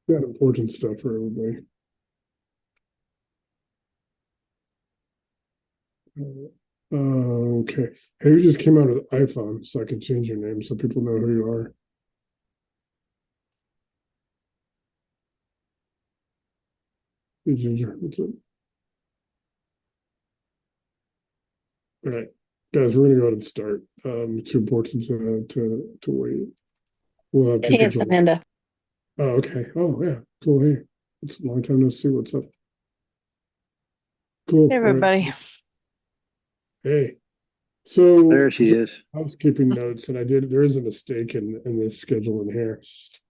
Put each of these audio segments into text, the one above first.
Got important stuff for everybody. Okay. Hey, you just came out of the iPhone, so I can change your name so people know who you are. Hey, Ginger, what's up? All right, guys, we're gonna go ahead and start. It's too important to wait. We'll have Hey, people it's join. Amanda. Oh, okay. Oh, yeah. Cool. Hey, it's a long time no see. What's up? Hey, Cool. All right. everybody. Hey. So There she is. housekeeping notes, and there is a mistake in this schedule in here.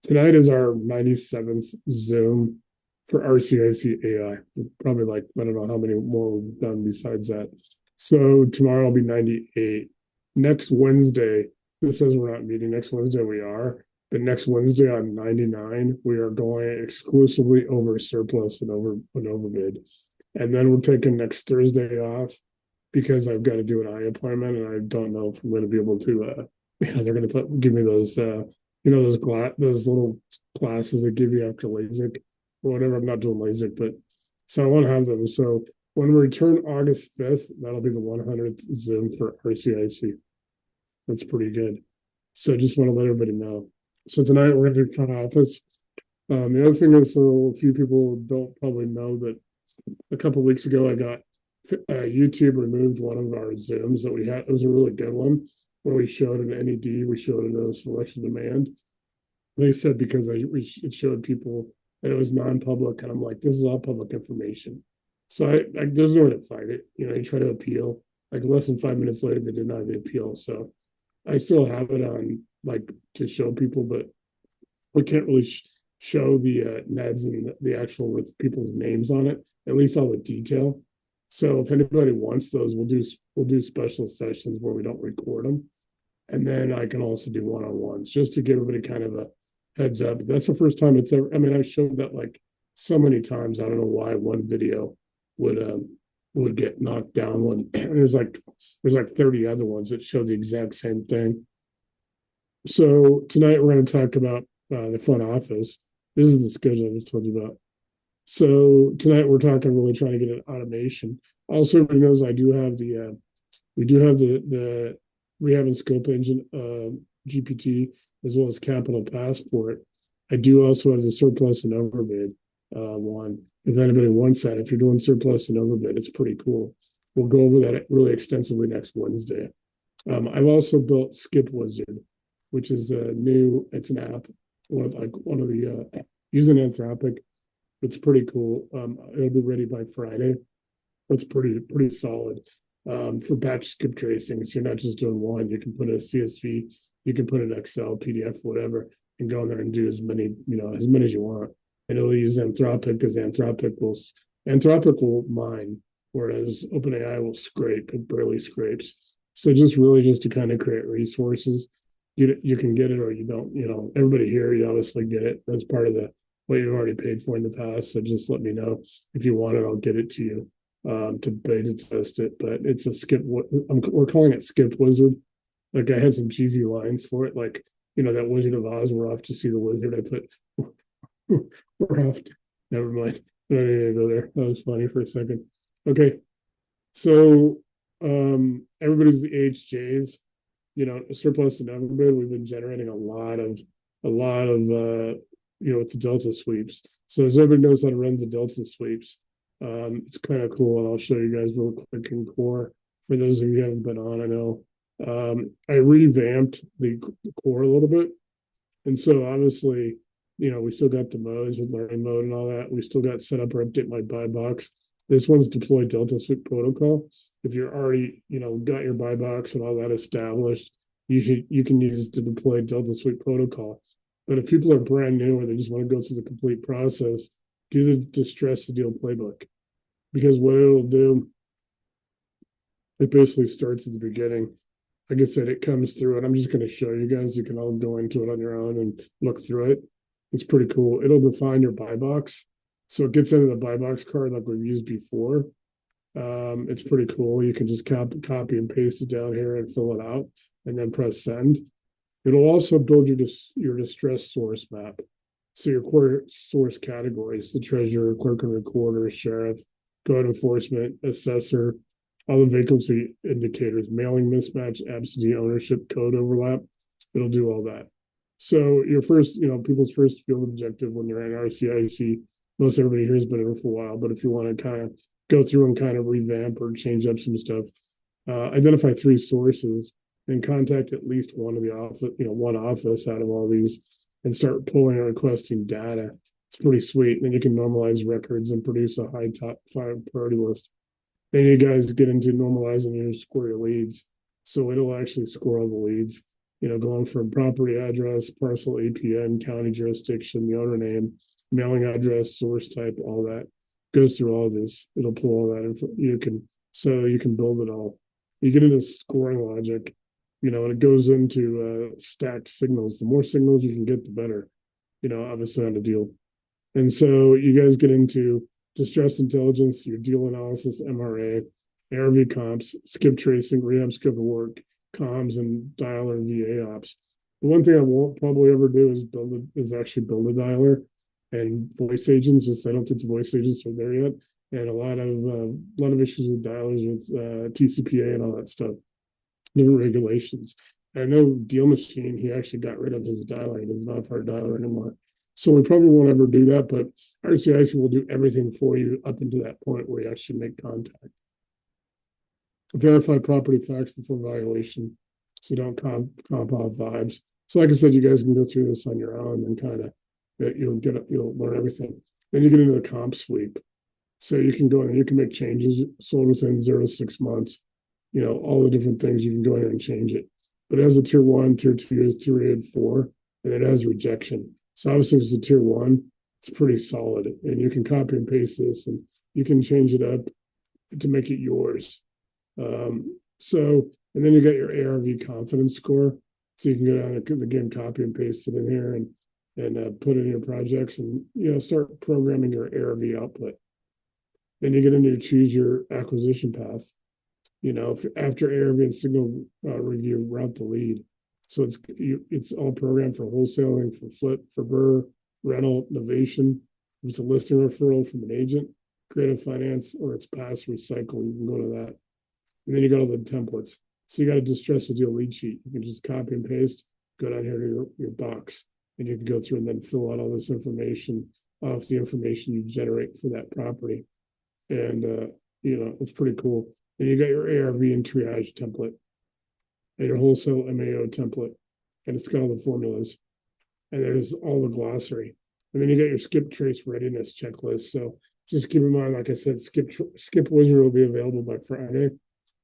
Tonight is our 97th Zoom for RCIC AI. Probably like, I don't know how many more we've done besides that. So tomorrow will be 98. Next Wednesday, this says we're not meeting. Next Wednesday we are. But next Wednesday on 99, we are going exclusively over surplus and overbid. And then we're taking next Thursday off because I've got to do an eye appointment, and I don't know if I'm going to be able to. They're going to give me those, those little glasses they give you after LASIK or whatever. I'm not doing LASIK, but so I want to have them. So when we return August 5th, that'll be the 100th Zoom for RCIC. That's pretty good. So just want to let everybody know. So tonight we're going to do front office. The other thing is, so a few people don't probably know that a couple of weeks ago I got YouTube removed one of our Zooms that we had. It was a really good one where we showed an NED, we showed a selection demand. They said because it showed people that it was non-public, and I'm like, this is all public information. So there's no way to fight it. You try to appeal. Like less than 5 minutes later, they denied the appeal. So I still have it on like to show people, but we can't really show the NEDs and the actual with people's names on it. At least all the detail. So if anybody wants those, we'll do special sessions where we don't record them, and then I can also do one-on-ones just to give everybody kind of a heads up. That's the first time it's ever. I mean, I've showed that like so many times. I don't know why one video would get knocked down when there's like 30 other ones that show the exact same thing. So tonight we're going to talk about the front office. This is the schedule I just told you about. So tonight we're talking really trying to get an automation. Also, everybody knows I do have we do have the rehab and scope engine GPT as well as Capital Passport. I do also have the surplus and overbid one. If anybody wants that, if you're doing surplus and overbid, it's pretty cool. We'll go over that really extensively next Wednesday. I've also built Skip Wizard, which is a new. It's an app. One of the using Anthropic. It's pretty cool. It'll be ready by Friday. It's pretty solid for batch skip tracing. So you're not just doing one. You can put a CSV, you can put an Excel, PDF, whatever, and go in there and do as many as you want. And it'll use Anthropic because Anthropic will mine, whereas OpenAI will scrape. It barely scrapes. So just to kind of create resources. You can get it or you don't. Everybody here, you obviously get it. That's part of the what you've already paid for in the past. So just let me know if you want it. I'll get it to you to beta test it. But it's a we're calling it Skip Wizard. Like I had some cheesy lines for it, like that Wizard of Oz. We're off to see the wizard. I put we're off. Never mind. I don't need to go there. That was funny for a second. Okay, so everybody's the AHJs. Surplus and overbid. We've been generating a lot of with the Delta sweeps. So as everybody knows how to run the Delta sweeps, it's kind of cool. And I'll show you guys real quick in core for those of you who haven't been on. I know I revamped the core a little bit. And so obviously, we still got the modes with learning mode and all that. We still got set up or update my buy box. This one's deployed Delta Sweep protocol. If you're already, got your buy box and all that established, you can use the deployed Delta Sweep protocol. But if people are brand new or they just want to go through the complete process, do the distress the deal playbook. Because what it'll do, it basically starts at the beginning. Like I said, it comes through, and I'm just going to show you guys. You can all go into it on your own and look through it. It's pretty cool. It'll define your buy box. So it gets into the buy box card like we've used before. It's pretty cool. You can just copy and paste it down here and fill it out and then press send. It'll also build your distress source map. So your core source categories, the treasurer, clerk and recorder, sheriff, code enforcement, assessor, all the vacancy indicators, mailing mismatch, absentee ownership, code overlap, it'll do all that. So your first, people's first field objective when you're in RCIC, most everybody here has been in for a while, but if you want to kind of go through and kind of revamp or change up some stuff, identify 3 sources and contact at least one of the office, one office out of all these and start pulling and requesting data. It's pretty sweet. Then you can normalize records and produce a high top 5 priority list. Then you guys get into normalizing your score your leads. So it'll actually score all the leads, going from property address, parcel APN, county jurisdiction, the owner name, mailing address, source type, all that goes through all this. It'll pull all that info. You can build it all. You get into scoring logic, and it goes into stacked signals. The more signals you can get, the better, obviously on the deal. And so you guys get into distress intelligence, your deal analysis, MRA, ARV comps, skip tracing, rehab scope of work, comms, and dialer VA ops. The one thing I won't probably ever do is actually build a dialer and voice agents. Just I don't think the voice agents are there yet, and a lot of issues with dialers with TCPA and all that stuff, new regulations. I know Deal Machine, he actually got rid of his dialer. He doesn't offer a dialer anymore. So we probably won't ever do that, but RCIC will do everything for you up until that point where you actually make contact. Verify property facts before valuation, so don't comp off vibes. So like I said, you guys can go through this on your own and kind of you'll learn everything. Then you get into the comp sweep. So you can go in and you can make changes sold within 0 to 6 months. All the different things you can go in and change it. But it has a tier 1, tier 2, tier 3, and 4, and it has rejection. So obviously, if it's a tier 1, it's pretty solid, and you can copy and paste this, and you can change it up to make it yours. And then you got your ARV confidence score, so you can go down and again copy and paste it in here and put it in your projects, and start programming your ARV output. Then you get into choose your acquisition path. If after ARV and signal review, route the lead. So it's all programmed for wholesaling, for flip, for BRRRR, rental, novation. If it's a listing referral from an agent, creative finance, or it's pass recycle, you can go to that. And then you got all the templates. So you got to distress the deal lead sheet. You can just copy and paste, go down here to your box, and you can go through and then fill out all this information off the information you generate for that property. And it's pretty cool. And you got your ARV and triage template, and your wholesale MAO template, and it's got all the formulas, and there's all the glossary. And then you got your skip trace readiness checklist. So just keep in mind, like I said, Skip Wizard will be available by Friday.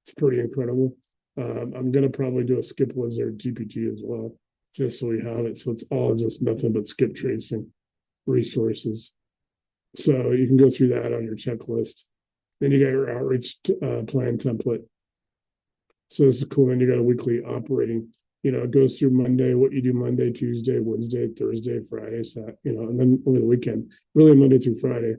It's pretty incredible. I'm gonna probably do a Skip Wizard GPT as well, just so we have it. So it's all just nothing but skip tracing resources. So you can go through that on your checklist. Then you got your outreach plan template. So this is cool. Then you got a weekly operating, it goes through Monday, what you do Monday, Tuesday, Wednesday, Thursday, Friday, and then over the weekend, really Monday through Friday,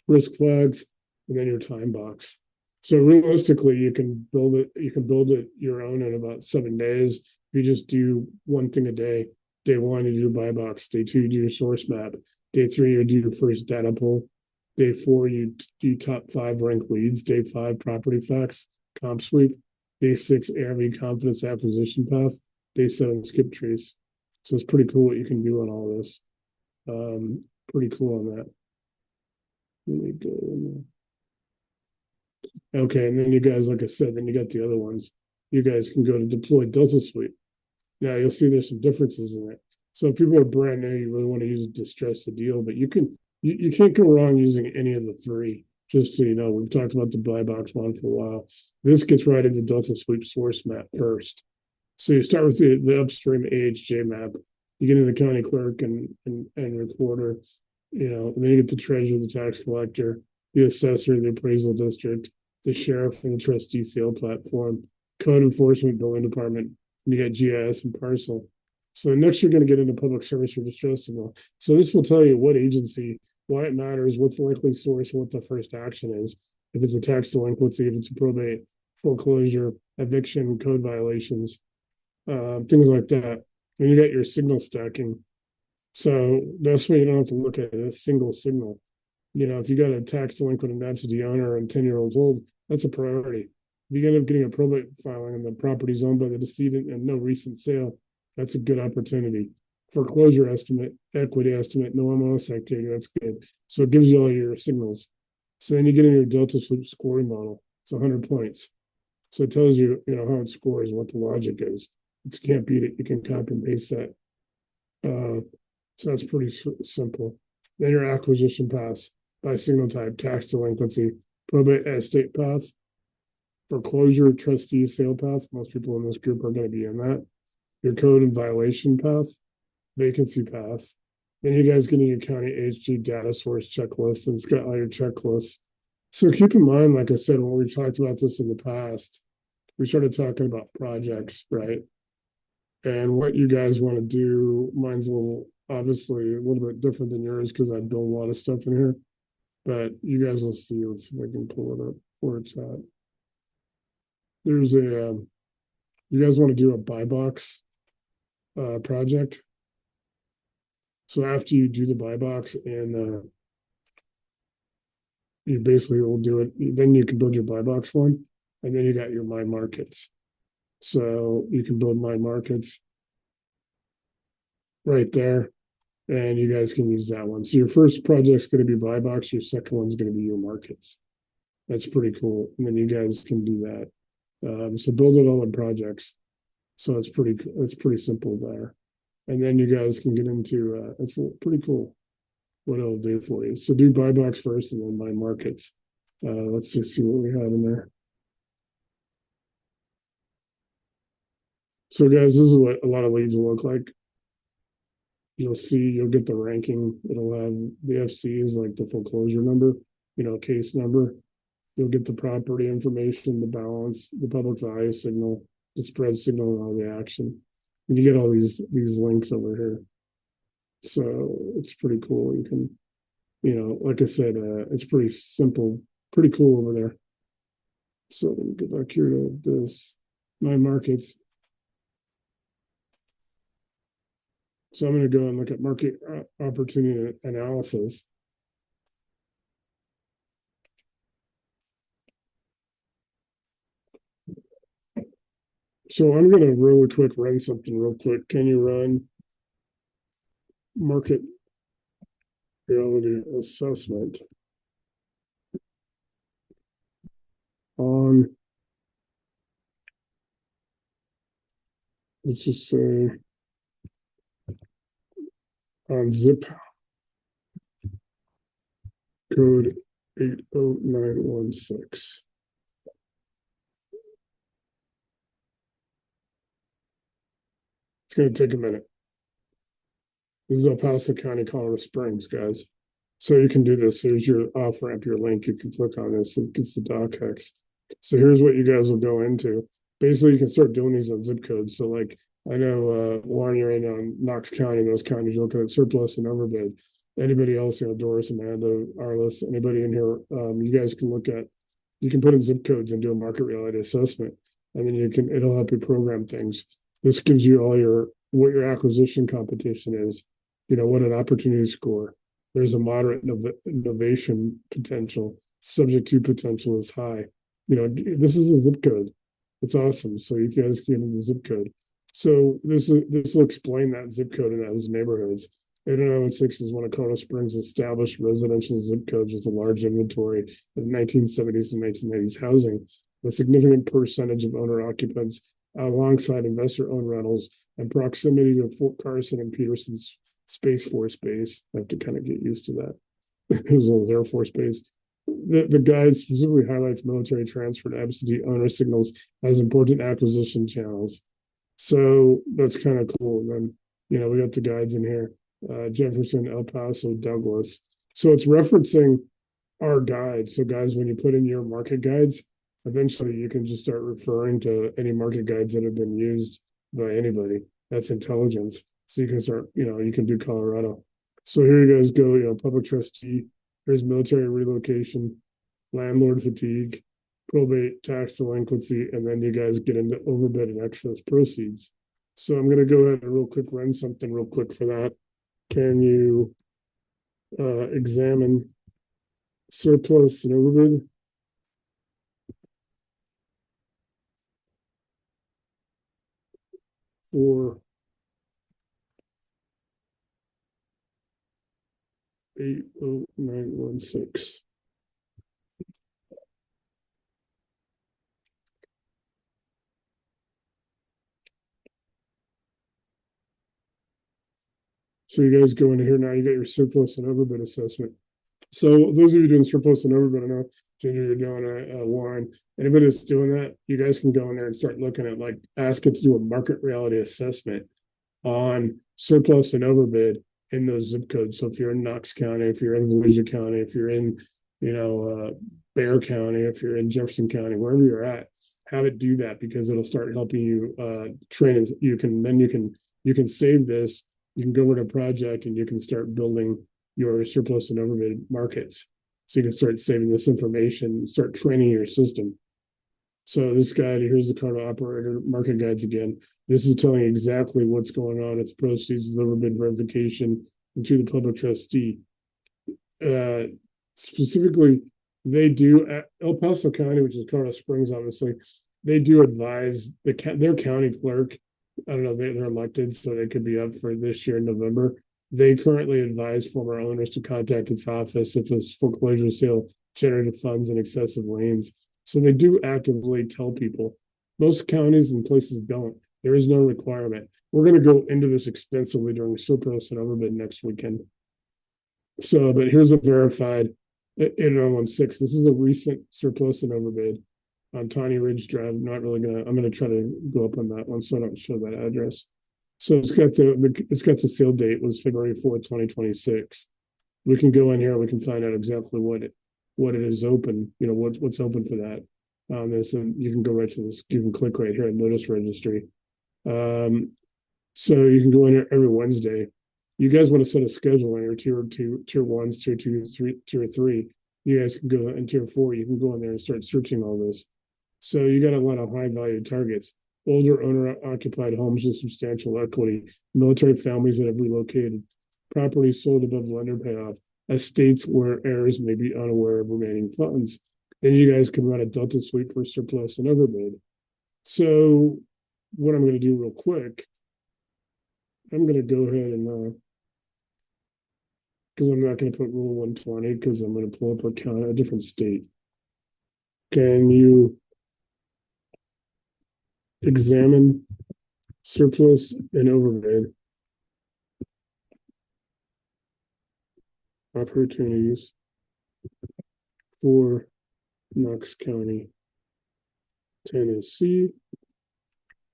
risk flags, and then your time box. So realistically, you can build it your own in about 7 days. If you just do one thing a day. Day 1, you do BuyBox. Day 2, you do your source map. Day 3, you do your first data pull. Day 4, you do top 5 ranked leads. Day 5, property facts, comp sweep. Day 6, ARV confidence acquisition path. Day 7, skip trace. So it's pretty cool what you can do on all this. Pretty cool on that. Let me go in there. Okay, and then you guys, like I said, then you got the other ones. You guys can go to deploy Delta Suite. Now you'll see there's some differences in it. So if people are brand new, you really want to use distress the deal, but you can't go wrong using any of the 3. Just so you know, we've talked about the BuyBox one for a while. This gets right into Delta Suite source map first. So you start with the upstream AHJ map. You get into the county clerk and recorder, and then you get the treasurer, the tax collector, the assessor, the appraisal district, the sheriff, and the trustee sale platform, code enforcement, building department, and you got GIS and parcel. So next you're going to get into public service or distress signal. So this will tell you what agency, why it matters, what's the likely source, what the first action is. If it's a tax delinquency, if it's a probate, foreclosure, eviction, code violations, things like that. Then you got your signal stacking. So that's why you don't have to look at a single signal. If you got a tax delinquent and absentee owner and 10-year-olds old, that's a priority. If you end up getting a probate filing and the property's owned by the decedent and no recent sale, that's a good opportunity. Foreclosure estimate, equity estimate, no MLS activity, that's good. So it gives you all your signals. So then you get into your Delta Sleep scoring model. It's 100 points. So it tells you, how it scores, what the logic is. You can't beat it. You can copy and paste that. So that's pretty simple. Then your acquisition paths by signal type, tax delinquency, probate estate paths, foreclosure, trustee, sale paths. Most people in this group are going to be in that. Your code and violation path, vacancy path. Then you guys getting your county AHJ data source checklist, and it's got all your checklists. So keep in mind, like I said, when we talked about this in the past, we started talking about projects, right? And what you guys want to do, mine's obviously a little bit different than yours because I build a lot of stuff in here. But you guys will see. Let's see if I can pull it up where it's at. There's you guys want to do a BuyBox project. So after you do the BuyBox and you basically will do it, then you can build your BuyBox one, and then you got your My Markets. So you can build My Markets right there, and you guys can use that one. So your first project's going to be BuyBox, your second one's going to be your markets. That's pretty cool. And then you guys can do that. So build it all in projects. So it's pretty simple there. And then you guys can get into it's pretty cool what it'll do for you. So do BuyBox first and then My Markets. Let's just see what we have in there. So guys, this is what a lot of leads will look like. You'll get the ranking. It'll have the FCs, like the foreclosure number, case number. You'll get the property information, the balance, the public value signal, the spread signal, and all the action. And you get all these links over here. So it's pretty cool. You can, like I said, it's pretty simple, pretty cool over there. So let me get back here to this, My Markets. So I'm going to go and look at market opportunity analysis. So I'm going to really quick run something real quick. Can you run market reality assessment on, let's just say, on zip code 80916. It's going to take a minute. This is El Paso County, Colorado Springs, guys. So you can do this. Here's your off ramp, your link. You can click on this. It gets the docx. So here's what you guys will go into. Basically, you can start doing these on zip codes. So like I know Warren, you're in on Knox County, those counties, you're looking at surplus and overbid. Anybody else, Doris, Amanda, Arliss, anybody in here, you guys can you can put in zip codes and do a market reality assessment. And then it'll help you program things. This gives you what your acquisition competition is, what an opportunity score. There's a moderate innovation potential, subject to potential is high. This is a zip code. It's awesome. So you guys can get in the zip code. So this will explain that zip code in those neighborhoods. 80916 is one of Colorado Springs' established residential zip codes with a large inventory of 1970s and 1990s housing, with a significant percentage of owner occupants alongside investor-owned rentals and proximity to Fort Carson and Peterson's Space Force Base. I have to kind of get used to that. It was a little Air Force Base. The guide specifically highlights military transfer to absentee owner signals as important acquisition channels. So that's kind of cool. And then, we got the guides in here. Jefferson, El Paso, Douglas. So it's referencing our guide. So guys, when you put in your market guides, eventually you can just start referring to any market guides that have been used by anybody. That's intelligence. So you can start, you can do Colorado. So here you guys go, public trustee, here's military relocation, landlord fatigue, probate, tax delinquency, and then you guys get into overbid and excess proceeds. So I'm going to go ahead and real quick run something real quick for that. Can you examine surplus and overbid? For 80916. So you guys go into here now, you got your surplus and overbid assessment. So those of you doing surplus and overbid, I know, Ginger, you're doing a Warren. Anybody that's doing that, you guys can go in there and start looking at, like, ask it to do a market reality assessment on surplus and overbid in those zip codes. So if you're in Knox County, if you're in Volusia County, if you're in, Bear County, if you're in Jefferson County, wherever you're at, have it do that, because it'll start helping you train. You can save this. You can go over to a project and you can start building your surplus and overbid markets. So you can start saving this information, start training your system. So this guide, here's the card operator market guides again. This is telling you exactly what's going on. It's proceeds, overbid verification, and to the public trustee. Specifically, they do at El Paso County, which is Colorado Springs, obviously, they do advise their county clerk. I don't know, they're elected, so they could be up for this year in November. They currently advise former owners to contact its office if this foreclosure sale generated funds in excessive liens. So they do actively tell people. Most counties and places don't. There is no requirement. We're going to go into this extensively during surplus and overbid next weekend. So, but here's a verified 8016. This is a recent surplus and overbid on Tiny Ridge Drive. I'm going to try to go up on that one so I don't show that address. So it's got the sale date was February 4th, 2026. We can go in here, we can find out exactly what it is open, what's open for that. And you can go right to this, you can click right here at notice registry. So you can go in here every Wednesday. You guys want to set a schedule on your tier 2, tier 1s, tier 2, tier 3. You guys can go in tier 4, you can go in there and start searching all this. So you got a lot of high value targets. Older owner-occupied homes with substantial equity, military families that have relocated, properties sold above lender payoff, estates where heirs may be unaware of remaining funds. Then you guys can run a Delta sweep for surplus and overbid. So what I'm going to do real quick, I'm going to go ahead and, because I'm not going to put Rule 120, because I'm going to pull up a different state. Can you examine surplus and overbid opportunities for Knox County, Tennessee?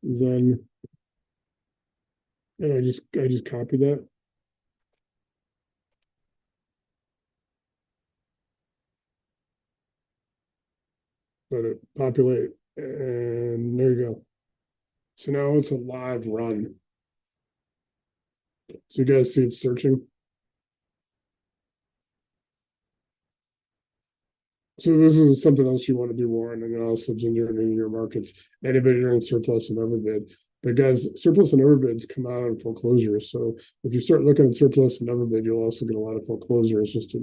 Then, and I just copied that. Let it populate, and there you go. So now it's a live run. So you guys see it's searching. So this is something else you want to do, Warren, and then also Ginger in your markets. Anybody doing surplus and overbid. But guys, surplus and overbids come out on foreclosures. So if you start looking at surplus and overbid, you'll also get a lot of foreclosures. Just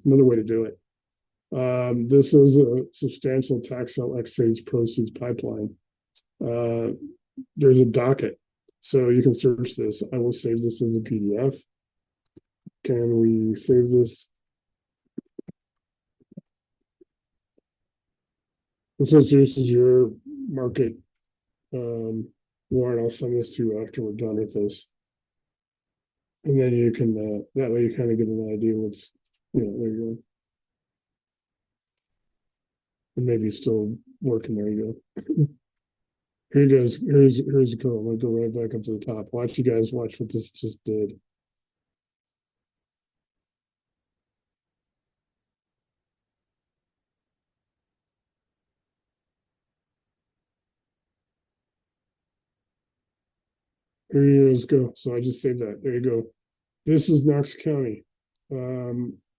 another way to do it. This is a substantial tax sale excess proceeds pipeline. There's a docket, so you can search this. I will save this as a PDF. Can we save this? And since this is your market, Warren, I'll send this to you after we're done with this. And then you can, that way you kind of get an idea what's, there you go. And maybe still working, there you go. Here you guys, here's the code. I'm gonna go right back up to the top. Watch you guys watch what this just did. Here you guys go. So I just saved that. There you go. This is Knox County.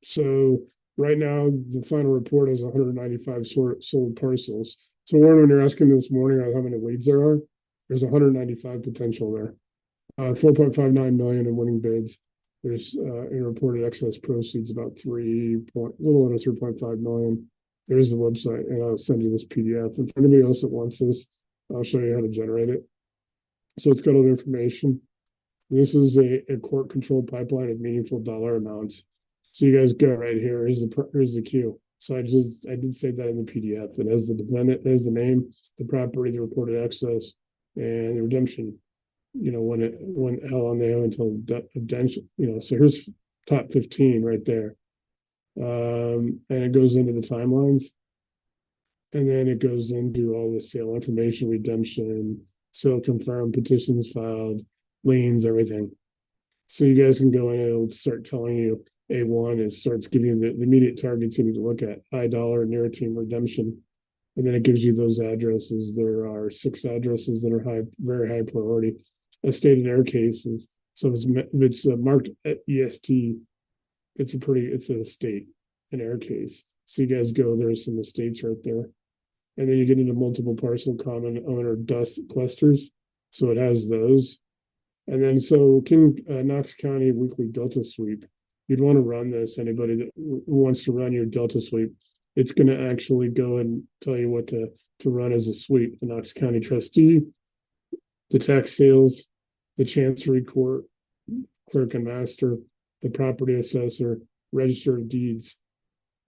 So right now the final report is 195 sold parcels. So Warren, when you're asking this morning how many leads there are, there's 195 potential there. 4.59 million in winning bids. There's in reported excess proceeds about a little under 3.5 million. There's the website, and I'll send you this PDF. And for anybody else that wants this, I'll show you how to generate it. So it's got all the information. This is a court controlled pipeline of meaningful dollar amounts. So you guys go right here. Here's the queue. So I did save that in the PDF. It has the defendant, it has the name, the property, the reported excess, and the redemption. You know, how long they have until redemption. You know, so here's top 15 right there. And it goes into the timelines, and then it goes into all the sale information, redemption, sale confirmed, petitions filed, liens, everything. So you guys can go in and it'll start telling you A1. It starts giving you the immediate targets you need to look at: high dollar, near team, redemption, and then it gives you those addresses. There are 6 addresses that are very high priority. Estate and air cases. So if it's marked at EST, it's an estate, an air case. So you guys go, there's some estates right there. And then you get into multiple parcel common owner dust clusters. So it has those. And then so Knox County weekly Delta sweep. You'd want to run this. Anybody that wants to run your Delta sweep, it's going to actually go and tell you what to run as a sweep. The Knox County trustee, the tax sales, the chancery court, clerk and master, the property assessor, register of deeds.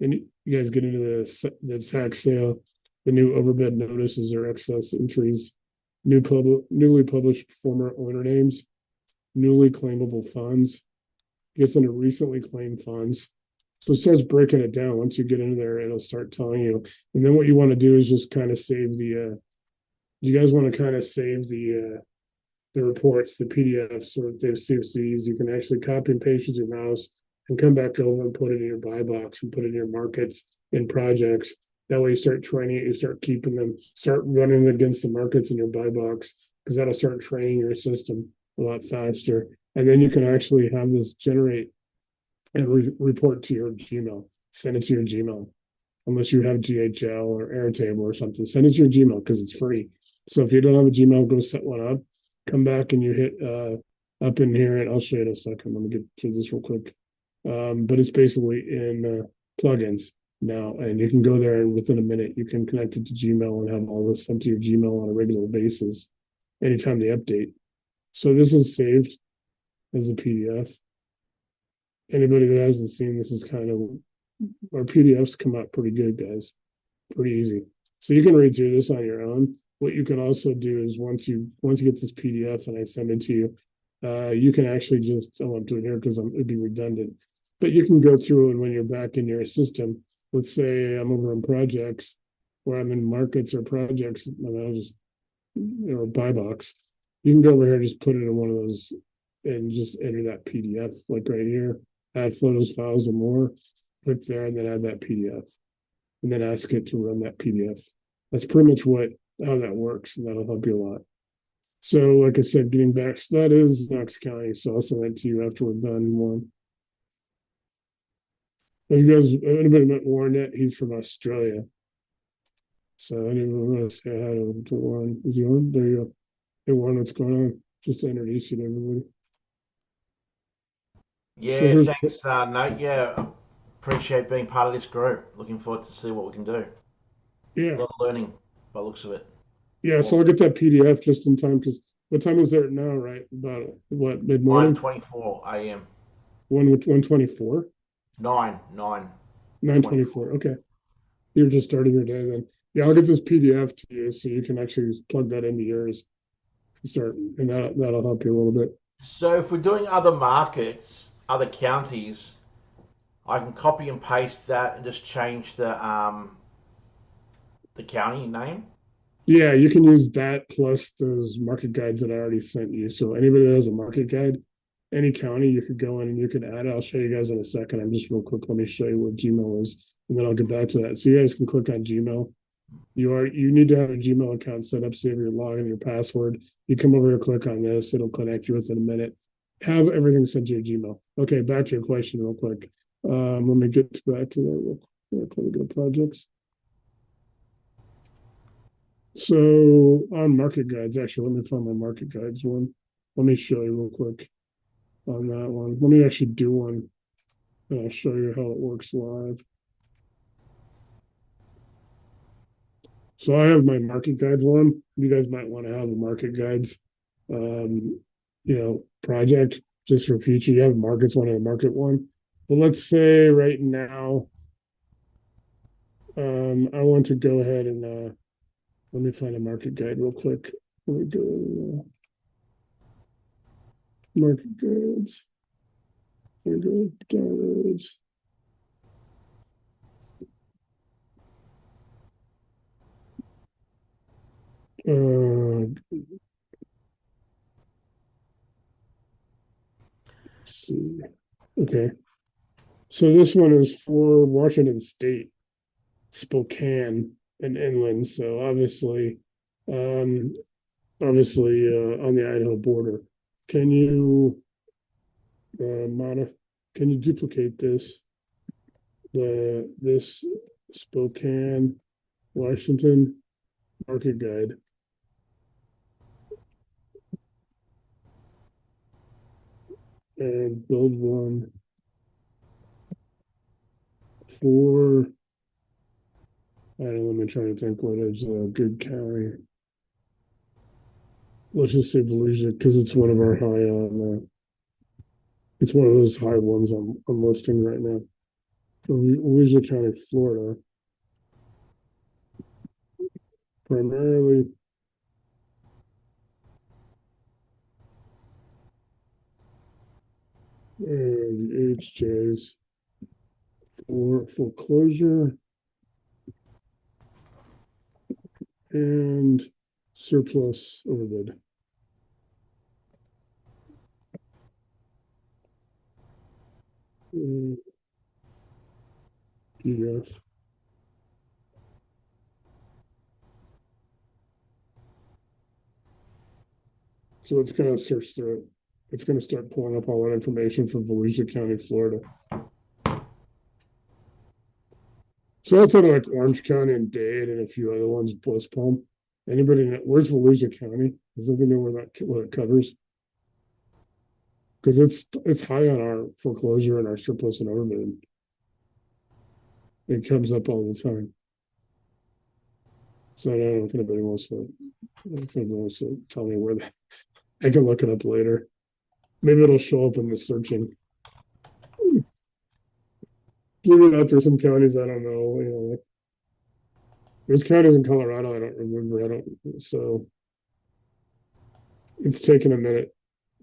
And you guys get into the tax sale, the new overbid notices or excess entries, newly published former owner names, newly claimable funds, gets into recently claimed funds. So it starts breaking it down. Once you get into there, it'll start telling you. And then what you want to do is just kind of save you guys want to kind of save the reports, the PDFs, or the CFCs. You can actually copy and paste with your mouse and come back over and put it in your buy box and put it in your markets and projects. That way you start training it, you start keeping them, start running against the markets in your buy box, because that'll start training your system a lot faster. And then you can actually have this generate and report to your Gmail, send it to your Gmail. Unless you have GHL or Airtable or something, send it to your Gmail because it's free. So if you don't have a Gmail, go set one up. Come back and you hit up in here, and I'll show you in a second. Let me get through this real quick. But it's basically in plugins now, and you can go there and within a minute you can connect it to Gmail and have all this sent to your Gmail on a regular basis anytime they update. So this is saved as a PDF. Anybody that hasn't seen this is kind of, our PDFs come out pretty good, guys. Pretty easy. So you can read through this on your own. What you can also do is once you get this PDF and I send it to you, you can actually I won't do it here because it'd be redundant, but you can go through, and when you're back in your system, let's say I'm over in projects or I'm in markets or projects, and I'll just, buy box. You can go over here, just put it in one of those and just enter that PDF, like right here, add photos, files, and more. Click there and then add that PDF, and then ask it to run that PDF. That's pretty much how that works, and that'll help you a lot. So, like I said, getting back, so that is Knox County. So I'll send that to you after we're done. One. As you guys, anybody met Warren yet? He's from Australia. So I didn't even want to say hi to Warren. Is he on? There you go. Hey Warren, what's going on? Just to introduce you to everybody. Yeah, so thanks, Nate. Yeah, appreciate being part of this group. Looking forward to see what we can do. Yeah. A lot of learning by the looks of it. Yeah, so I'll get that PDF just in time, because what time is there now, right? About what, mid-morning? 9:24 a.m. 1:24? 9:24. Okay. You're just starting your day then. Yeah, I'll get this PDF to you so you can actually plug that into yours and start, and that'll help you a little bit. So if we're doing other markets, other counties, I can copy and paste that and just change the county name. Yeah, you can use that plus those market guides that I already sent you. So anybody that has a market guide, any county, you could go in and you could add it. I'll show you guys in a second. I'm just real quick. Let me show you what Gmail is, and then I'll get back to that. So you guys can click on Gmail. You need to have a Gmail account set up, save your login, your password. You come over here, click on this. It'll connect you within a minute. Have everything sent to your Gmail. Okay, back to your question real quick. Let me get back to that real quick. Let me go to projects. So on market guides, actually, let me find my market guides one. Let me show you real quick. on that one. Let me actually do one, and I'll show you how it works live. So I have my market guides one. You guys might want to have a market guides, project just for future. You have markets one and a market one. But let's say right now, I want to go ahead and let me find a market guide real quick. Let me go market guides. There we go, downloads. Let's see. Okay. So this one is for Washington State, Spokane, and inland. So obviously, on the Idaho border. Can you can you duplicate this? This Spokane, Washington market guide. And build one for, I don't know, let me try to think what is a good county. Let's just say Volusia, because it's one of our high on, it's one of those high ones I'm listing right now. Volusia County, Florida. Primarily and the AHJs for foreclosure and surplus overbid. PDF. So it's going to search through it. It's going to start pulling up all that information from Volusia County, Florida. So outside of like Orange County and Dade and a few other ones, Bliss Palm. Anybody know where's Volusia County? Does anybody know what it covers? Because it's high on our foreclosure and our surplus and overbid. It comes up all the time. So I don't know if anybody wants to tell me where that. I can look it up later. Maybe it'll show up in the searching. Believe it or not, there's some counties I don't know. Like, there's counties in Colorado I don't remember. So it's taken a minute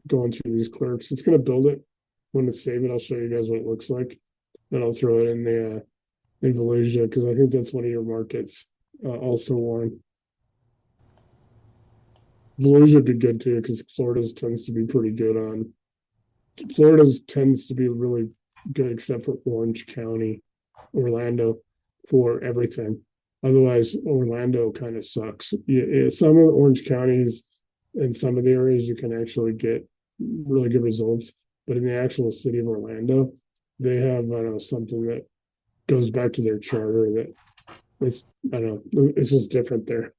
going through these clerks. It's going to build it. When it's saved it, I'll show you guys what it looks like. And I'll throw it in the in Volusia because I think that's one of your markets. Also, Warren. Volusia would be good too because Florida's tends to be pretty good on. Florida's tends to be really good except for Orange County, Orlando, for everything. Otherwise, Orlando kind of sucks. Some of the Orange counties in some of the areas you can actually get really good results, but in the actual city of Orlando, they have something that goes back to their charter that it's just different there.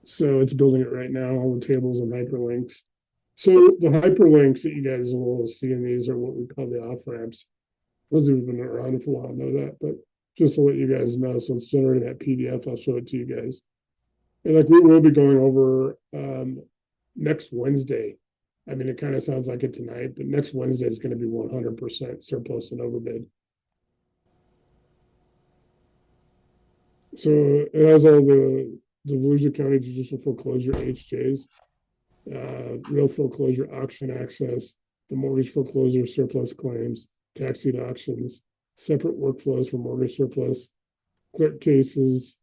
So it's building it right now, all the tables and hyperlinks. So the hyperlinks that you guys will see in these are what we call the off ramps. Those who've been around for a while know that, but just to let you guys know, so it's generating that PDF, I'll show it to you guys. And like we will be going over next Wednesday. I mean, it kind of sounds like it tonight, but next Wednesday is going to be 100% surplus and overbid. So it has all the Volusia County Judicial Foreclosure AHJs, real foreclosure auction access, the mortgage foreclosure surplus claims, tax deed auctions, separate workflows for mortgage surplus, clerk cases.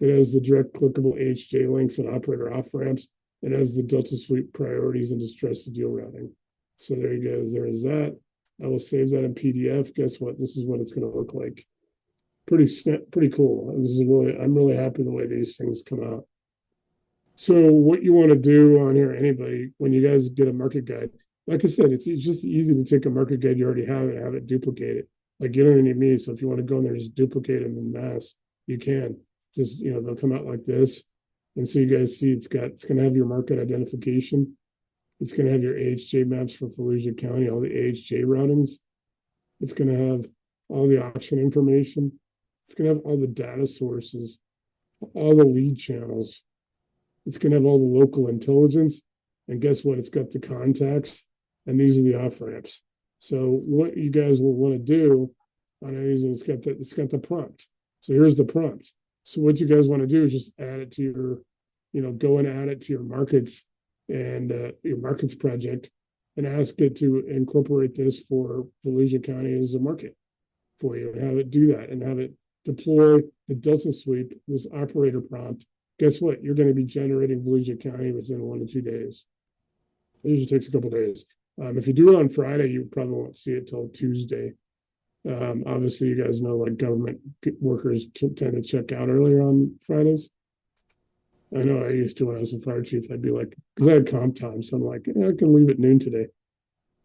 It has the direct clickable AHJ links and operator off ramps. It has the Delta Suite priorities and distressed deal routing. So there you go. There is that. I will save that in PDF. Guess what? This is what it's going to look like. Pretty cool. This is I'm really happy the way these things come out. So what you want to do on here, anybody, when you guys get a market guide, like I said, it's just easy to take a market guide you already have and have it duplicate it. Like you don't need me. So if you want to go in there, just duplicate them in mass, you can. Just, they'll come out like this. And so you guys see it's going to have your market identification. It's going to have your AHJ maps for Volusia County, all the AHJ routings. It's going to have all the auction information. It's going to have all the data sources, all the lead channels. It's going to have all the local intelligence. And guess what? It's got the contacts, and these are the off ramps. So what you guys will want to do on these, it's got the prompt. So here's the prompt. So what you guys want to do is just add it to your, go and add it to your markets and your markets project, and ask it to incorporate this for Volusia County as a market for you, and have it do that, and have it deploy the Delta Sweep, this operator prompt. Guess what? You're going to be generating Volusia County within 1 to 2 days. It usually takes a couple of days. If you do it on Friday, you probably won't see it till Tuesday. Obviously, you guys know, like, government workers tend to check out earlier on Fridays. I know I used to when I was a fire chief. I'd be like, because I had comp time, so I'm like, I can leave at noon today.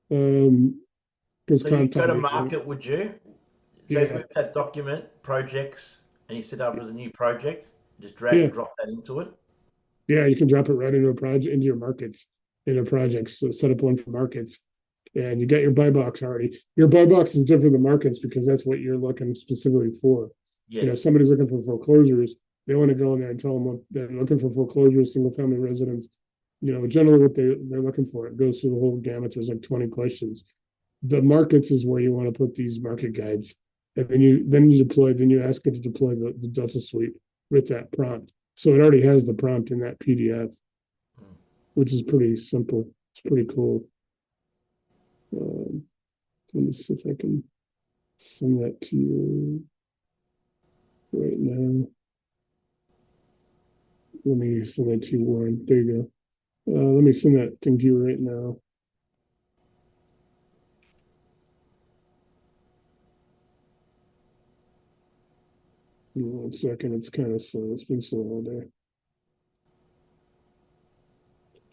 Because So you go to market, would you? So yeah, with that document, projects, and you set up as a new project, just drag and drop that into it. Yeah, you can drop it right into a project, into your markets, into projects. So set up one for markets, and you got your buy box already. Your buy box is different than markets because that's what you're looking specifically for. Yes. If somebody's looking for foreclosures, they want to go in there and tell them what they're looking for: foreclosures, single family residence. Generally what they're looking for. It goes through the whole gamut. There's like 20 questions. The markets is where you want to put these market guides, and then you ask it to deploy the Delta Suite with that prompt. So it already has the prompt in that PDF, which is pretty simple. It's pretty cool. Let me see if I can send that to you right now. Let me send that to you, Warren. There you go. Let me send that thing to you right now. Give me 1 second. It's kind of slow. It's been slow all day.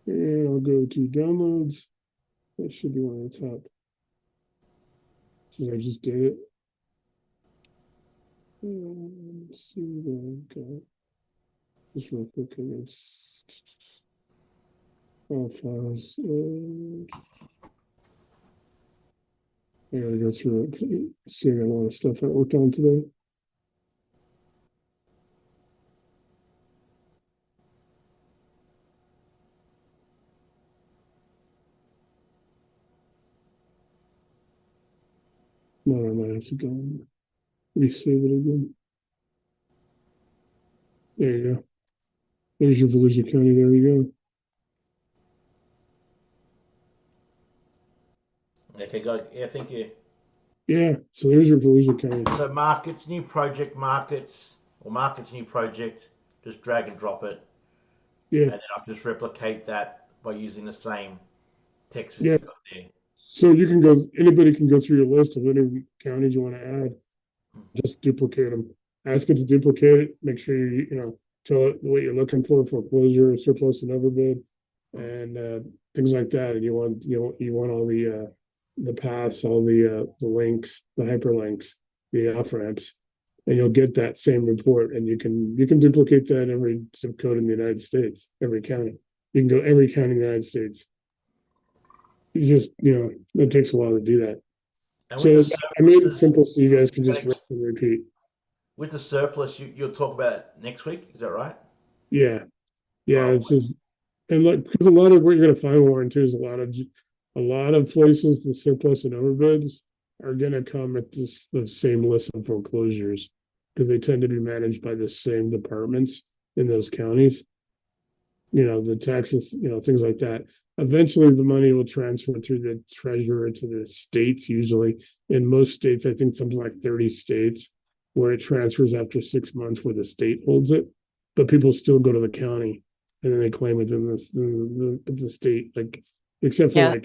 And I'll go to downloads. That should be on the top. So I just did it. Let's see what I've got. Just real quick. It's all files. I gotta go through it. See, I got a lot of stuff I worked on today. No, I might have to go and resave it again. There you go. There's your Volusia County. There you go. Okay, go. Yeah, thank you. Yeah, so there's your Volusia County. So markets, new project, markets, or markets, new project. Just drag and drop it. Yeah. And then I can just replicate that by using the same text as Yeah. you've got there. So anybody can go through your list of any counties you want to add. Just duplicate them. Ask it to duplicate it. Make sure you tell it what you're looking for: foreclosure, surplus, and overbid, and things like that. And you want all the paths, all the links, the hyperlinks, the off ramps, and you'll get that same report. And you can duplicate that in every zip code in the United States, every county. You can go every county in the United States. You just it takes a while to do that. And So I made it simple so you guys can just rip and repeat. With the surplus, you'll talk about it next week. Is that right? Yeah. It's just, and because a lot of what you're going to find, Warren, too, is a lot of places the surplus and overbids are going to come at the same list of foreclosures because they tend to be managed by the same departments in those counties. The taxes, things like that. Eventually, the money will transfer through the treasurer to the states. Usually, in most states, I think something like 30 states, where it transfers after 6 months, where the state holds it, but people still go to the county and then they claim it in the state, like except for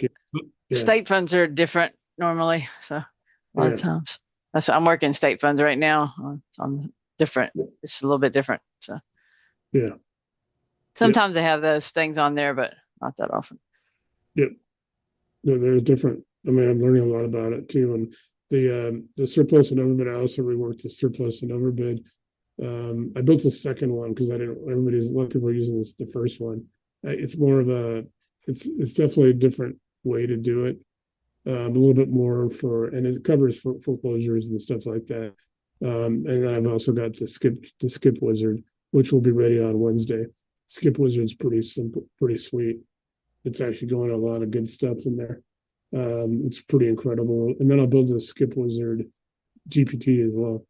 state funds are different normally. So a lot of times, I'm working state funds right now. On different. It's a little bit different. So sometimes they have those things on there, but not that often. Yep. No, they're different. I mean, I'm learning a lot about it too. And the surplus and overbid, I also reworked the surplus and overbid I built a second one because a lot of people are using the first one. It's more of it's definitely a different way to do it. A little bit more and it covers foreclosures and stuff like that. And then I've also got the Skip Wizard, which will be ready on Wednesday. Skip Wizard's pretty simple, pretty sweet. It's actually going a lot of good stuff in there. It's pretty incredible. And then I'll build the Skip Wizard GPT as well.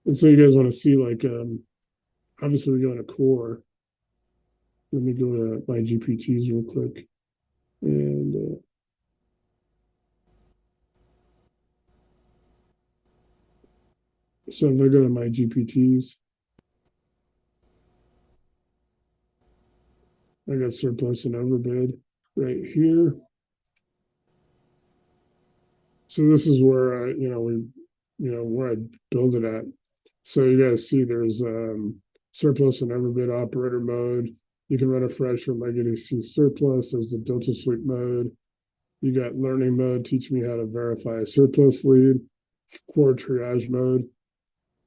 And so you guys want to see, like, obviously we go into core. Let me go to my GPTs real quick. And so if I go to my GPTs, I got surplus and overbid right here. So this is where where I build it at. So you guys see there's surplus and overbid operator mode. You can run a fresh or legacy surplus. There's the Delta Suite mode. You got learning mode, teach me how to verify a surplus lead, core triage mode.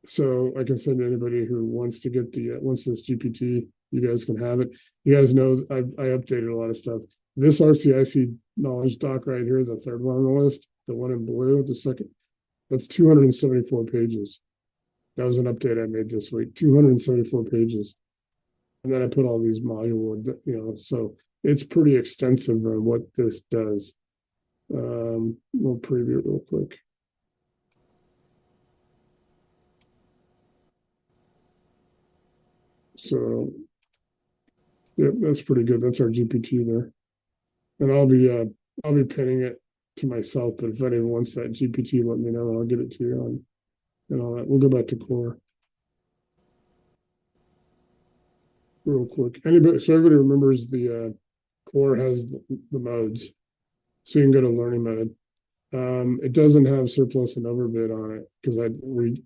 So I can send anybody who wants to get wants this GPT, you guys can have it. You guys know I updated a lot of stuff. This RCIC knowledge doc right here is the third one on the list. The one in blue, the second, that's 274 pages. That was an update I made this week, 274 pages. And then I put all these modules, so it's pretty extensive on what this does. We'll preview it real quick. So, yeah, that's pretty good. That's our GPT there. And I'll be pinning it to myself, but if anyone wants that GPT, let me know and I'll get it to you and all that. We'll go back to core real quick. So everybody remembers the core has the modes. So you can go to learning mode. It doesn't have surplus and overbid on it because we'd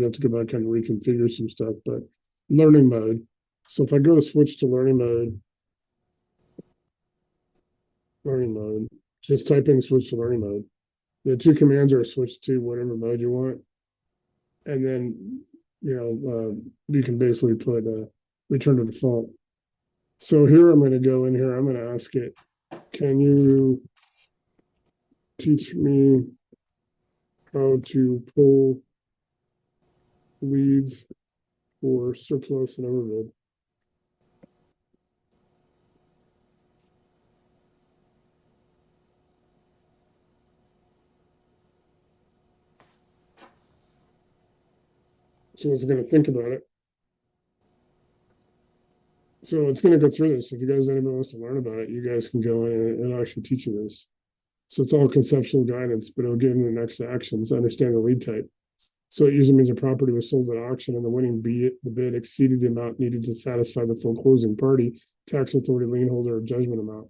have to go back and reconfigure some stuff, but learning mode. So if I go to switch to learning mode, just type in switch to learning mode. The two commands are switch to whatever mode you want. And then, you can basically put return to default. So here I'm going to go in here. I'm going to ask it, can you teach me how to pull leads for surplus and overbid? So it's going to think about it. So it's going to go through this. If anybody wants to learn about it, you guys can go in and actually teach you this. So it's all conceptual guidance, but it'll give them the next actions, understand the lead type. So it usually means a property was sold at auction and the bid exceeded the amount needed to satisfy the foreclosing party, tax authority, lien holder, or judgment amount.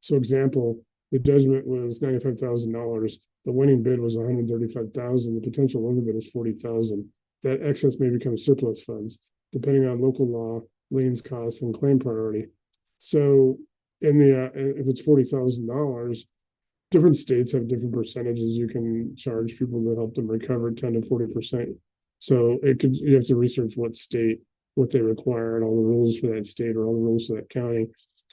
So example, the judgment was $95,000. The winning bid was $135,000. The potential overbid is $40,000. That excess may become surplus funds, depending on local law, liens, costs, and claim priority. So if it's $40,000, different states have different percentages you can charge people to help them recover 10 to 40%. So you have to research what state, what they require, and all the rules for that state or all the rules for that county.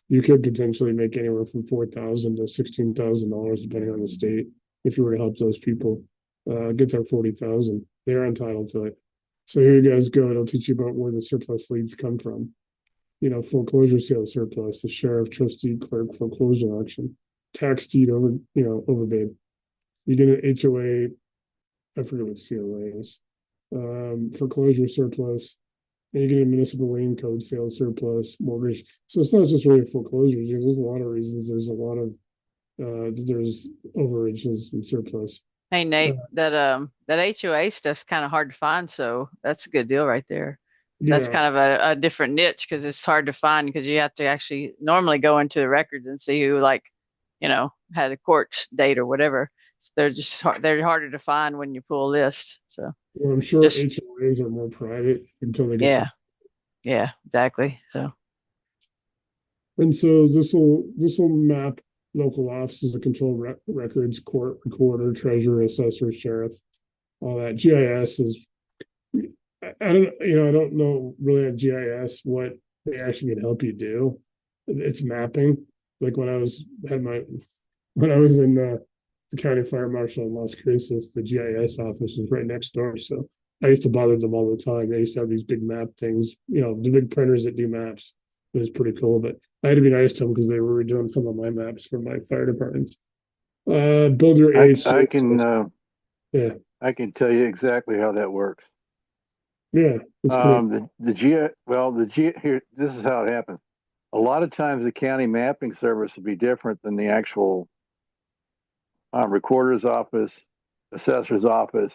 You could potentially make anywhere from $4,000 to $16,000 depending on the state if you were to help those people get their $40,000. They're entitled to it. So here you guys go. It'll teach you about where the surplus leads come from. Foreclosure sale surplus, the sheriff, trustee, clerk, foreclosure auction, tax deed overbid. You get an HOA, I forget what COA is, foreclosure surplus, and you get a municipal lien code sale surplus, mortgage. So it's not just really foreclosures. There's a lot of reasons. There's a lot of there's overages and surplus. Hey Nate, that HOA stuff's kind of hard to find, so that's a good deal right there. That's kind of a different niche because it's hard to find because you have to actually normally go into the records and see who had a court date or whatever. So they're harder to find when you pull a list. So I'm sure HOAs are more private until they get yeah, exactly. So and so this will map local offices to control records, court recorder, treasurer, assessor, sheriff, all that. GIS is I don't know really on GIS what they actually can help you do. It's mapping. Like when I was in the county fire marshal in Las Cruces, the GIS office was right next door. So I used to bother them all the time. They used to have these big map things, the big printers that do maps. It was pretty cool, but I had to be nice to them because they were redoing some of my maps for my fire departments. Build your AHJs. Yeah, I can tell you exactly how that works. yeah. It's pretty, Here, this is how it happens. A lot of times the county mapping service will be different than the actual recorder's office, assessor's office,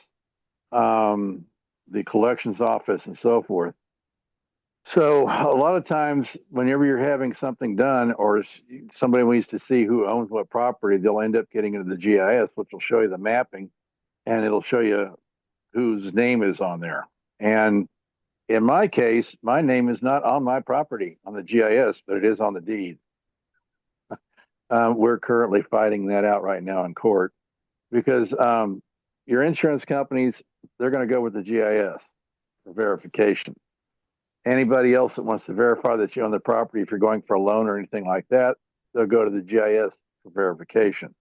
the collections office, and so forth. So a lot of times, whenever you're having something done, or somebody needs to see who owns what property, they'll end up getting into the GIS, which will show you the mapping, and it'll show you whose name is on there. And in my case, my name is not on my property on the GIS, but it is on the deed. We're currently fighting that out right now in court because your insurance companies, they're going to go with the GIS for verification. Anybody else that wants to verify that you own the property, if you're going for a loan or anything like that, they'll go to the GIS for verification.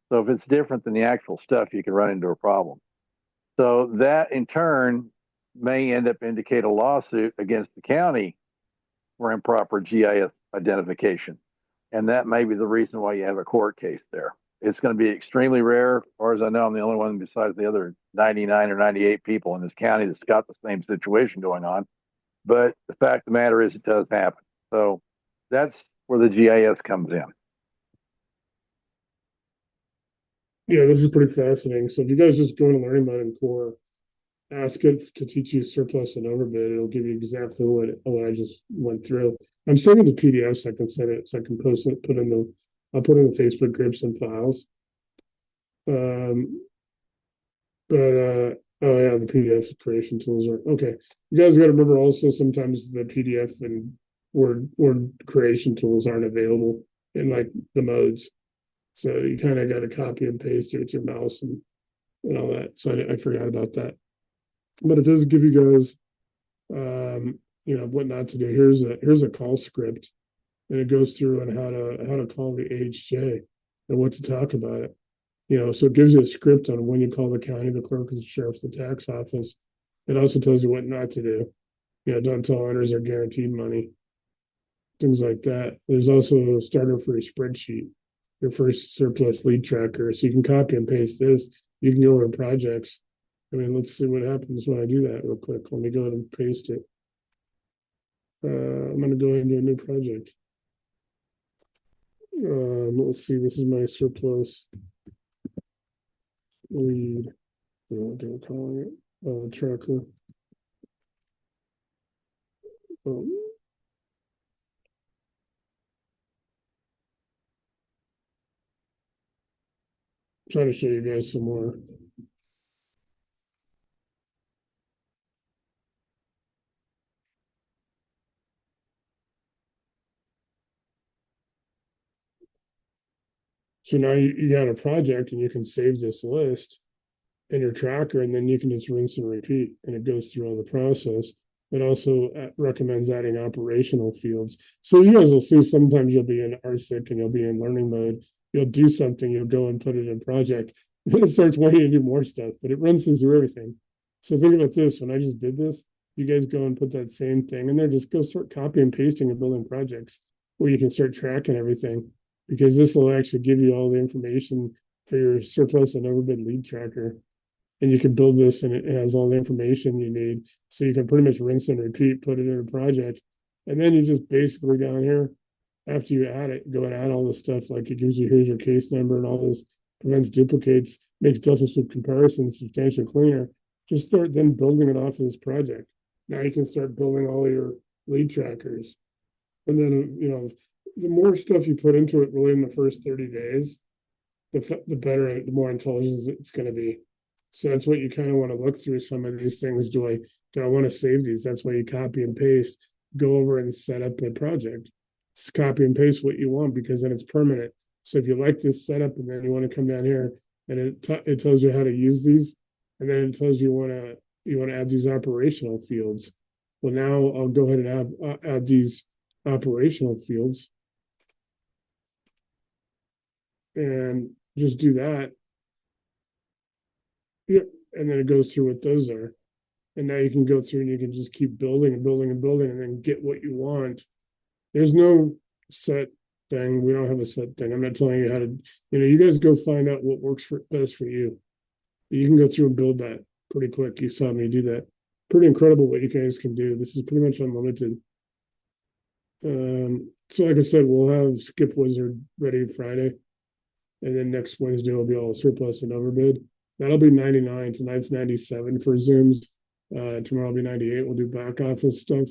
So if it's different than the actual stuff, you can run into a problem. So that in turn may end up indicate a lawsuit against the county for improper GIS identification. And that may be the reason why you have a court case there. It's going to be extremely rare. As far as I know, I'm the only one besides the other 99 or 98 people in this county that's got the same situation going on. But the fact of the matter is it does happen. So that's where the GIS comes in. Yeah, this is pretty fascinating. So if you guys just go into learning mode in core, ask it to teach you surplus and overbid. It'll give you exactly what I just went through. I'm saving the PDF so I can send it, so I can post it, I'll put in the Facebook groups and files. Oh yeah, the PDF creation tools are okay. You guys got to remember also sometimes the PDF and word creation tools aren't available in like the modes. So you kind of got to copy and paste it with your mouse and all that. So I forgot about that. But it does give you guys what not to do. Here's a call script, and it goes through on how to call the AHJ and what to talk about it. So it gives you a script on when you call the county, the clerk, the sheriff, the tax office. It also tells you what not to do. Don't tell owners they're guaranteed money, things like that. There's also a starter for your spreadsheet, your first surplus lead tracker. So you can copy and paste this. You can go over projects. Let's see what happens when I do that real quick. Let me go ahead and paste it. I'm going to go ahead and do a new project. Let's see. This is my surplus lead. I don't know what they were calling it. Tracker. Trying to show you guys some more. So now you got a project and you can save this list in your tracker, and then you can just rinse and repeat, and it goes through all the process. It also recommends adding operational fields. So you guys will see sometimes you'll be in RCIC and you'll be in learning mode. You'll do something, you'll go and put it in project. Then it starts wanting to do more stuff, but it runs through everything. So think about this. When I just did this, you guys go and put that same thing in there. Just go start copying and pasting and building projects where you can start tracking everything, because this will actually give you all the information for your surplus and overbid lead tracker. And you can build this and it has all the information you need. So you can pretty much rinse and repeat, put it in a project. And then you just basically down here, after you add it, go and add all this stuff. Like it gives you, here's your case number and all this, prevents duplicates, makes delta sweep comparisons substantially cleaner. Just start then building it off of this project. Now you can start building all your lead trackers. And then, the more stuff you put into it really in the first 30 days, the better, the more intelligent it's going to be. So that's what you kind of want to look through some of these things. Do I want to save these? That's why you copy and paste, go over and set up a project. Just copy and paste what you want, because then it's permanent. So if you like this setup and then you want to come down here and it tells you how to use these, and then it tells you want to you want to add these operational fields. Well, now I'll go ahead and add these operational fields and just do that. Yep. And then it goes through what those are. And now you can go through and you can just keep building and building and building and then get what you want. There's no set thing. We don't have a set thing. I'm not telling you how to, you guys go find out what works best for you. You can go through and build that pretty quick. You saw me do that. Pretty incredible what you guys can do. This is pretty much unlimited. So like I said, we'll have Skip Wizard ready Friday. And then next Wednesday will be all surplus and overbid. That'll be 99. Tonight's 97 for Zooms. Tomorrow will be 98. We'll do back office stuff.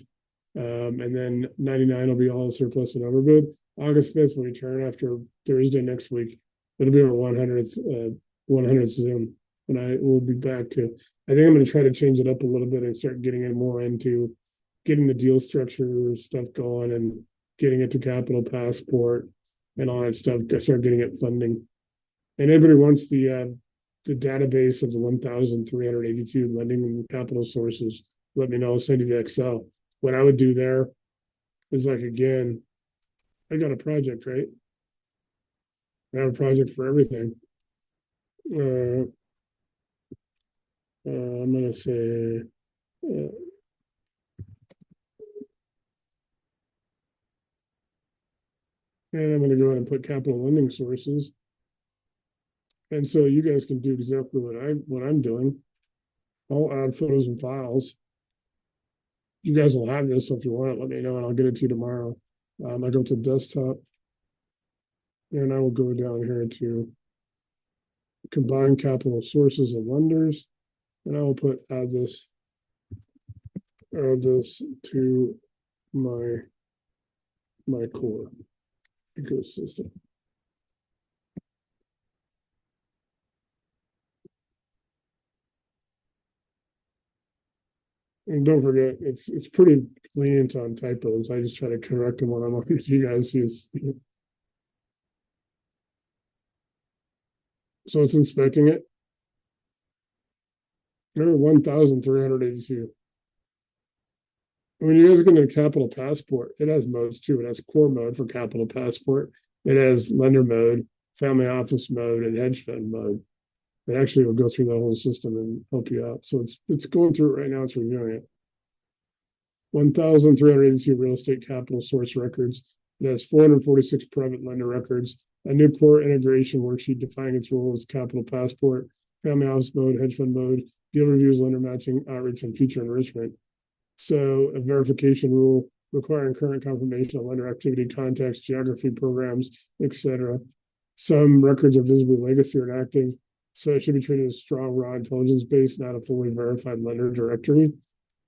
And then 99 will be all surplus and overbid. August 5th will return after Thursday next week. It'll be our 100th Zoom. And I will be back to, I think I'm going to try to change it up a little bit and start getting it more into getting the deal structure stuff going and getting it to Capital Passport and all that stuff. Start getting it funding. And everybody wants the database of the 1,382 lending and capital sources. Let me know. I'll send you the Excel. What I would do there is like, again, I got a project, right? I have a project for everything. I'm going to say, and I'm going to go ahead and put capital lending sources. And so you guys can do exactly what I'm doing. I'll add photos and files. You guys will have this, so if you want it, let me know and I'll get it to you tomorrow. I go to desktop and I will go down here to combine capital sources and lenders. And I will add this to my core ecosystem. And don't forget, it's pretty lenient on typos. I just try to correct them when I'm on you guys. So it's inspecting it. There are 1,382. When you guys go into Capital Passport, it has modes too. It has core mode for Capital Passport. It has lender mode, family office mode, and hedge fund mode. It actually will go through the whole system and help you out. So it's going through it right now. It's reviewing it. 1,382 real estate capital source records. It has 446 private lender records. A new core integration worksheet defining its role as Capital Passport, family office mode, hedge fund mode, deal reviews, lender matching, outreach, and feature enrichment. So a verification rule requiring current confirmation of lender activity, context, geography, programs, etc. Some records are visibly legacy or inactive. So it should be treated as strong raw intelligence base, not a fully verified lender directory.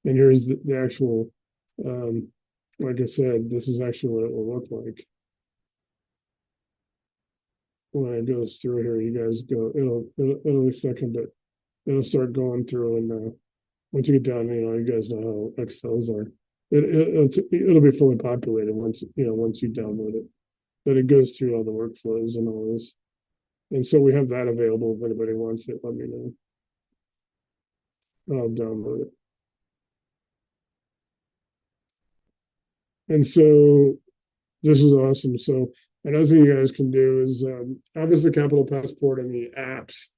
And here's the actual, like I said, this is actually what it will look like. When it goes through here, you guys go, it'll be a second, but it'll start going through. And once you get down, you guys know how Excels are. It'll be fully populated once you download it. But it goes through all the workflows and all this. And so we have that available. If anybody wants it, let me know. I'll download it. And so this is awesome. So another thing you guys can do is obviously Capital Passport in the apps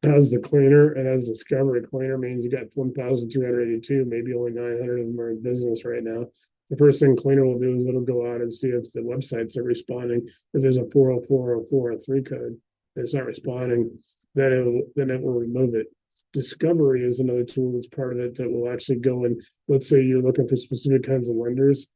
has the cleaner and has Discovery. Cleaner means you got 1,382, maybe only 900 of them are in business right now. The first thing Cleaner will do is it'll go out and see if the websites are responding. If there's a 404 or 403 code that's not responding, then it will remove it. Discovery is another tool that's part of it that will actually go and, let's say you're looking for specific kinds of lenders,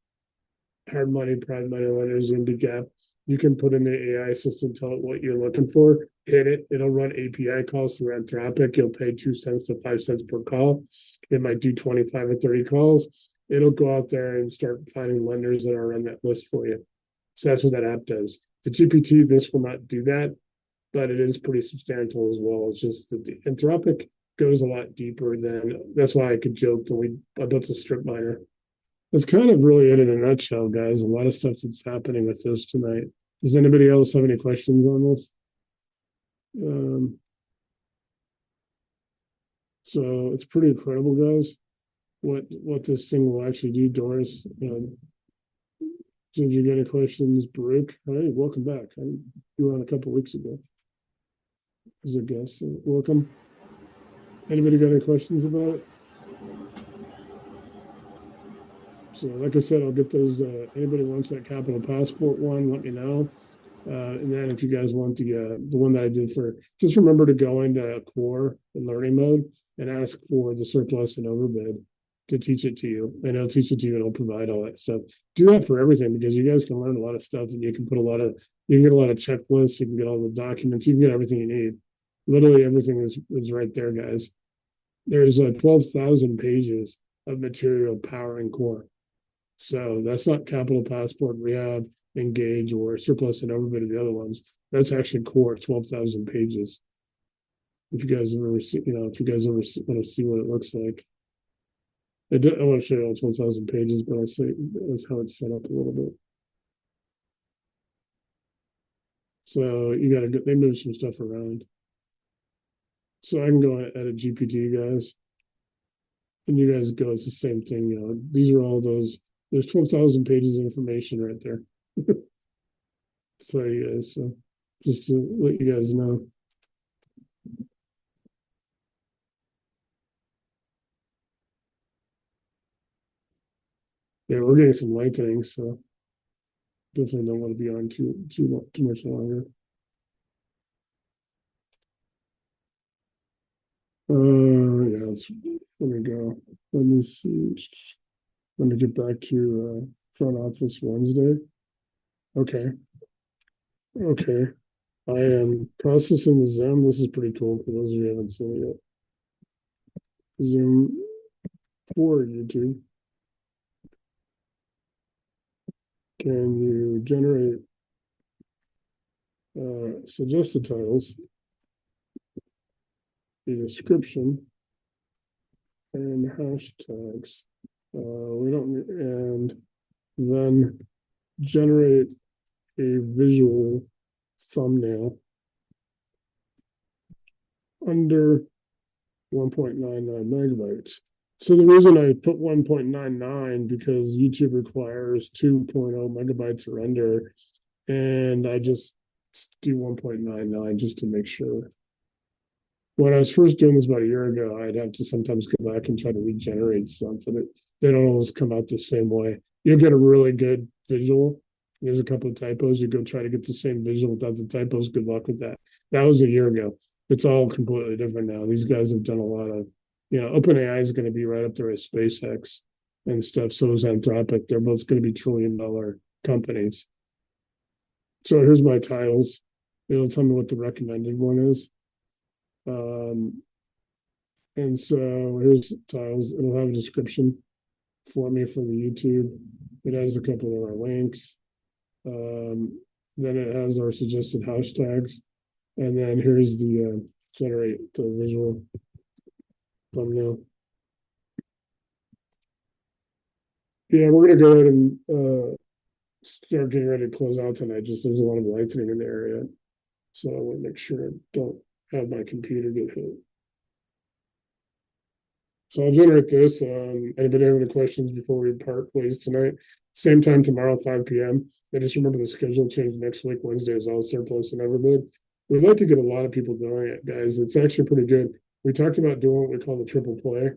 hard money, private money lenders, into Gap. You can put in the AI system, tell it what you're looking for, hit it. It'll run API calls through Anthropic. You'll pay 2 cents to 5 cents per call. It might do 25 or 30 calls. It'll go out there and start finding lenders that are on that list for you. So that's what that app does. The GPT, this will not do that, but it is pretty substantial as well. It's just that the Anthropic goes a lot deeper than, that's why I could joke that I built a strip miner. That's kind of really it in a nutshell, guys. A lot of stuff that's happening with this tonight. Does anybody else have any questions on this? So it's pretty incredible, guys, what this thing will actually do. Doris, did you get any questions? Baruch, hey, welcome back. You were on a couple weeks ago as a guest. So welcome. Anybody got any questions about it? So like I said, I'll get those. Anybody wants that capital passport one, let me know. And then if you guys want the one that I did for, just remember to go into core and learning mode and ask for the surplus and overbid to teach it to you. And it'll teach it to you and it'll provide all that stuff. Do that for everything because you guys can learn a lot of stuff and you can get a lot of checklists, you can get all the documents, you can get everything you need. Literally everything is right there, guys. There's 12,000 pages of material powering core. So that's not capital passport, rehab, engage, or surplus and overbid of the other ones. That's actually core, 12,000 pages. If you guys ever see, if you guys ever want to see what it looks like. I want to show you all 12,000 pages, but I'll say that's how it's set up a little bit. So you got to they move some stuff around. So I can go and edit GPT, guys. And you guys go, it's the same thing. These are all those. There's 12,000 pages of information right there. So you guys, just to let you guys know. Yeah, we're getting some lightning, so definitely don't want to be on too much longer. Yeah, let me go. Let me see. Let me get back to Front Office Wednesday. Okay. I am processing the Zoom. This is pretty cool for those of you who haven't seen it yet. Zoom for YouTube. Can you generate suggested titles, the description, and hashtags? We don't need, and then generate a visual thumbnail under 1.99 megabytes. So the reason I put 1.99 because YouTube requires 2.0 megabytes or under, and I just do 1.99 just to make sure. When I was first doing this about a year ago, I'd have to sometimes go back and try to regenerate something. They don't always come out the same way. You'll get a really good visual. There's a couple of typos. You go try to get the same visual without the typos. Good luck with that. That was a year ago. It's all completely different now. These guys have done a lot of, OpenAI is going to be right up there with SpaceX and stuff. So is Anthropic. They're both going to be $1 trillion companies. So here's my titles. It'll tell me what the recommended one is. And so here's the titles. It'll have a description for me for the YouTube. It has a couple of our links. Then it has our suggested hashtags. And then here's the generate the visual thumbnail. Yeah, we're gonna go ahead and start getting ready to close out tonight. Just there's a lot of lightning in the area. So I want to make sure I don't have my computer get hit. So I'll generate this. Anybody have any questions before we part ways tonight? Same time tomorrow, 5 p.m. And just remember the schedule change next week. Wednesday is all surplus and overbid. We'd like to get a lot of people doing it, guys. It's actually pretty good. We talked about doing what we call the triple play.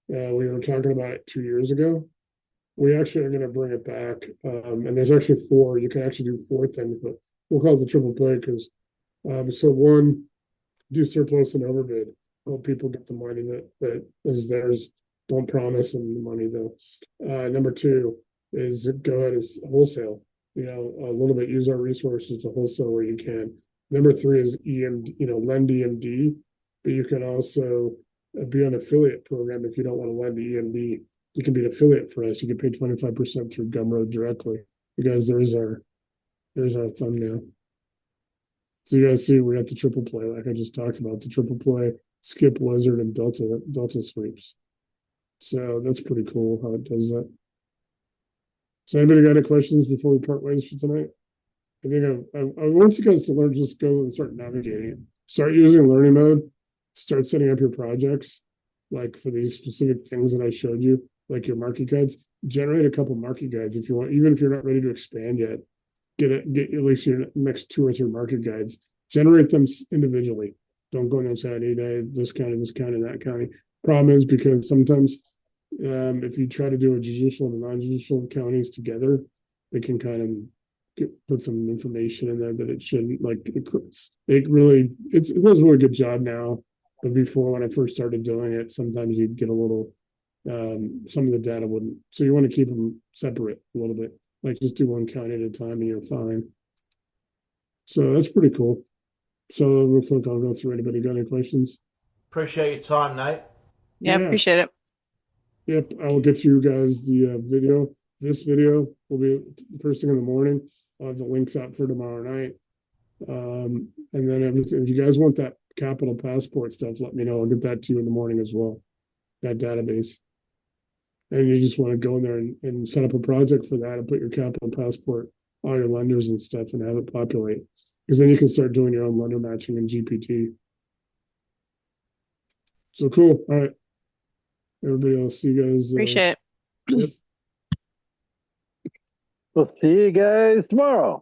We were talking about it 2 years ago. We actually are going to bring it back. And there's actually 4. You can actually do 4 things, but we'll call it the triple play because so one, do surplus and overbid. Help people get the money that is theirs. Don't promise them the money though. Number 2 is go ahead as wholesale. A little bit use our resources to wholesale where you can. Number 3 is EMD, lend EMD, but you can also be an affiliate program if you don't want to lend to EMD. You can be an affiliate for us. You can pay 25% through Gumroad directly. Because there's our thumbnail. So you guys see we got the triple play, like I just talked about, the triple play, Skip Wizard, and Delta sweeps. So that's pretty cool how it does that. So anybody got any questions before we part ways for tonight? I think I want you guys to learn, just go and start navigating it. Start using learning mode, start setting up your projects. like for these specific things that I showed you, like your market guides, generate a couple market guides if you want, even if you're not ready to expand yet. Get at least your next 2 or 3 market guides. Generate them individually. Don't go in and say I need this county, and that county. Problem is because sometimes if you try to do a judicial and non-judicial counties together, they can kind of put some information in there that it shouldn't. Like it does a really good job now. But before, when I first started doing it, sometimes you'd get a little, some of the data wouldn't. So you want to keep them separate a little bit. Like just do one county at a time and you're fine. So that's pretty cool. So real quick, I'll go through. Anybody got any questions? Appreciate your time, Nate. Yeah, appreciate it. Yep, I will get you guys the video. This video will be first thing in the morning. I'll have the links out for tomorrow night. And then everything. If you guys want that capital passport stuff, let me know. I'll get that to you in the morning as well. That database. And you just want to go in there and set up a project for that and put your capital passport, all your lenders and stuff, and have it populate. Because then you can start doing your own lender matching in GPT. So cool. All right. Everybody else, see you guys. Appreciate it. Yep. We'll see you guys tomorrow.